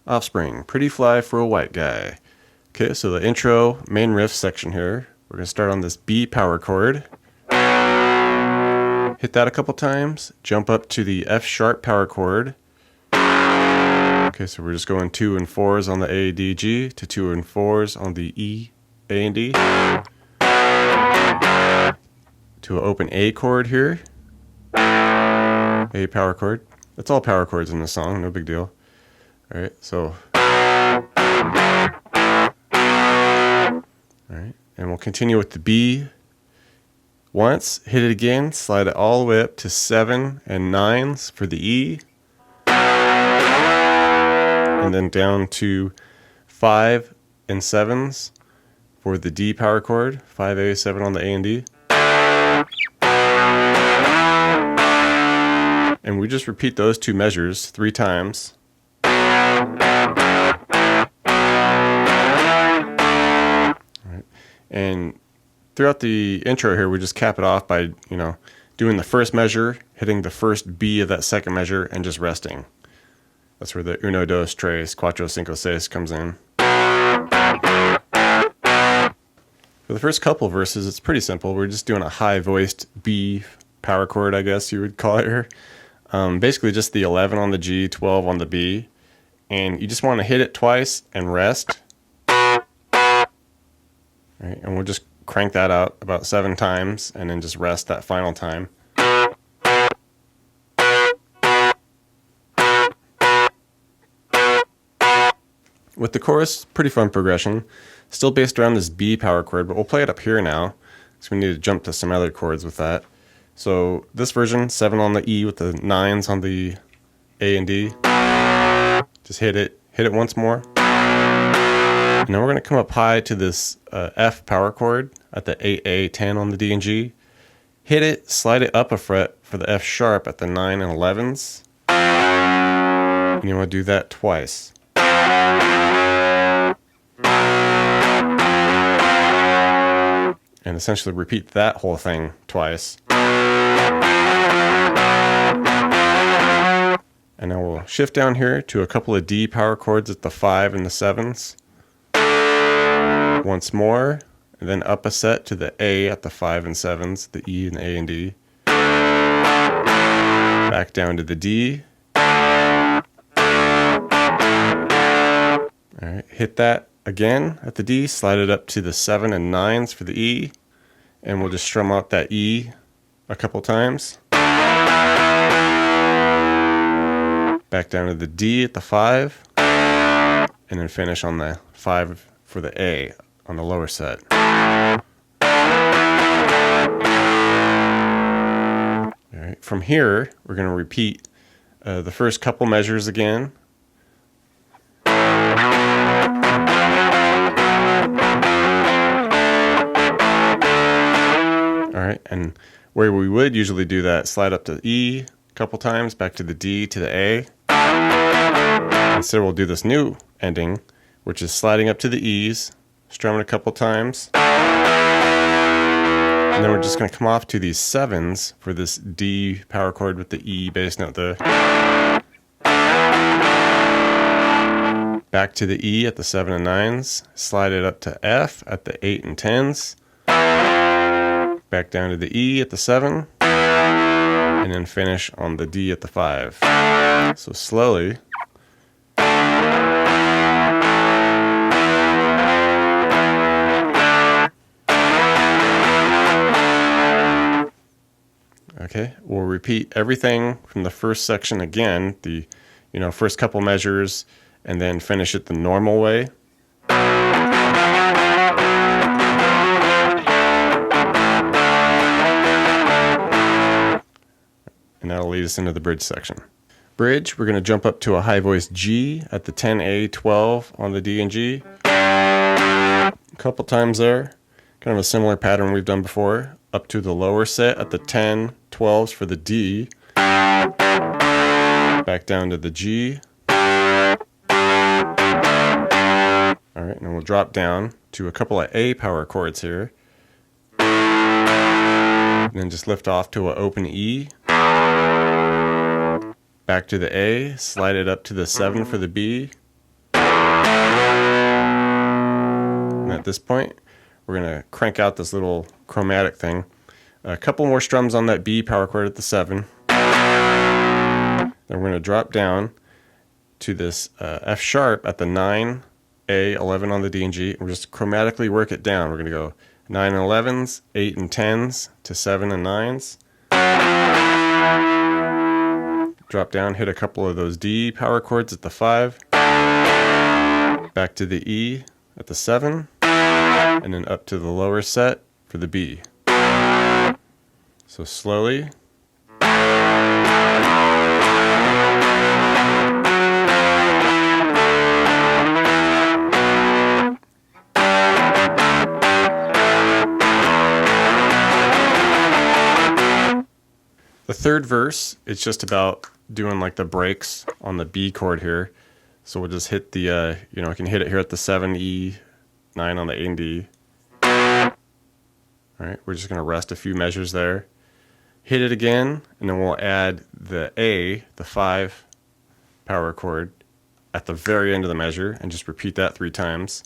Offspring, Pretty Fly for a White Guy. Okay, so the intro, main riff section here. We're going to start on this B power chord. Hit that a couple times. Jump up to the F sharp power chord. Okay, so we're just going 2 and 4s on the A, D, G to 2 and 4s on the E, A, and D. To an open A chord here. A power chord. That's all power chords in this song, no big deal. Alright, so. Alright, and we'll continue with the B once, hit it again, slide it all the way up to 7 and 9s for the E. And then down to 5 and 7s for the D power chord, 5A, 7 on the A and D. And we just repeat those two measures 3 times. And throughout the intro here, we just cap it off by, doing the first measure, hitting the first B of that second measure, and just resting. That's where the uno, dos, tres, cuatro, cinco, seis comes in. For the first couple verses, it's pretty simple. We're just doing a high-voiced B power chord, I guess you would call it here. Basically just the 11 on the G, 12 on the B. And you just want to hit it twice and rest. Right, and we'll just crank that out about 7 times and then just rest that final time. With the chorus, pretty fun progression. Still based around this B power chord, but we'll play it up here now, because we need to jump to some other chords with that. So this version, 7 on the E with the 9s on the A and D. Just hit it once more. And then we're going to come up high to this F power chord at the 8A, 10 on the D and G. Hit it, slide it up a fret for the F sharp at the 9 and 11s. And you want to do that twice. And essentially repeat that whole thing twice. And now we'll shift down here to a couple of D power chords at the 5 and the 7s. Once more, and then up a set to the A at the 5 and 7s, the E and the A and D. Back down to the D. Alright, hit that again at the D, slide it up to the 7 and 9s for the E, and we'll just strum out that E a couple times. Back down to the D at the 5, and then finish on the 5 for the A on the lower set. Alright, from here, we're going to repeat the first couple measures again. Alright, and where we would usually do that, slide up to E a couple times, back to the D, to the A. Instead, we'll do this new ending, which is sliding up to the E's, strum it a couple times, and then we're just going to come off to these 7s for this D power chord with the E bass note. Back to the E at the 7 and 9s, slide it up to F at the 8 and 10s, back down to the E at the 7, and then finish on the D at the 5. So slowly. Okay, we'll repeat everything from the first section again, the first couple measures, and then finish it the normal way. And that'll lead us into the bridge section. Bridge, we're going to jump up to a high voice G at the 10A, 12 on the D and G. A couple times there. Kind of a similar pattern we've done before. Up to the lower set at the 10, 12s for the D. Back down to the G. Alright, and we'll drop down to a couple of A power chords here. And then just lift off to an open E. Back to the A, slide it up to the 7 for the B. And at this point, we're going to crank out this little chromatic thing. A couple more strums on that B power chord at the 7. Then we're going to drop down to this F sharp at the 9, A, 11 on the D and G. And we're just chromatically work it down. We're going to go 9 and 11s, 8 and 10s to 7 and 9s. Drop down, hit a couple of those D power chords at the 5. Back to the E at the 7. And then up to the lower set for the B. So slowly. The third verse, it's just about doing like the breaks on the B chord here. So we'll just hit the, I can hit it here at the 7, E, 9 on the A and D. All right, we're just going to rest a few measures there. Hit it again, and then we'll add the A, the 5 power chord, at the very end of the measure, and just repeat that 3 times.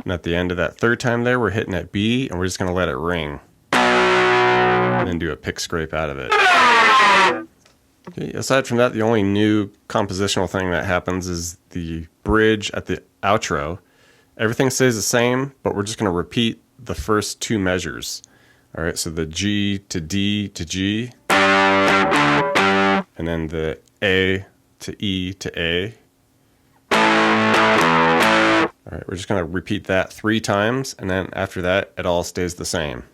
And at the end of that third time there, we're hitting at B, and we're just going to let it ring. And then do a pick scrape out of it. Okay, aside from that, the only new compositional thing that happens is the bridge at the outro. Everything stays the same, but we're just going to repeat the first 2 measures. All right, so the G to D to G, and then the A to E to A. All right, we're just going to repeat that 3 times, and then after that, it all stays the same.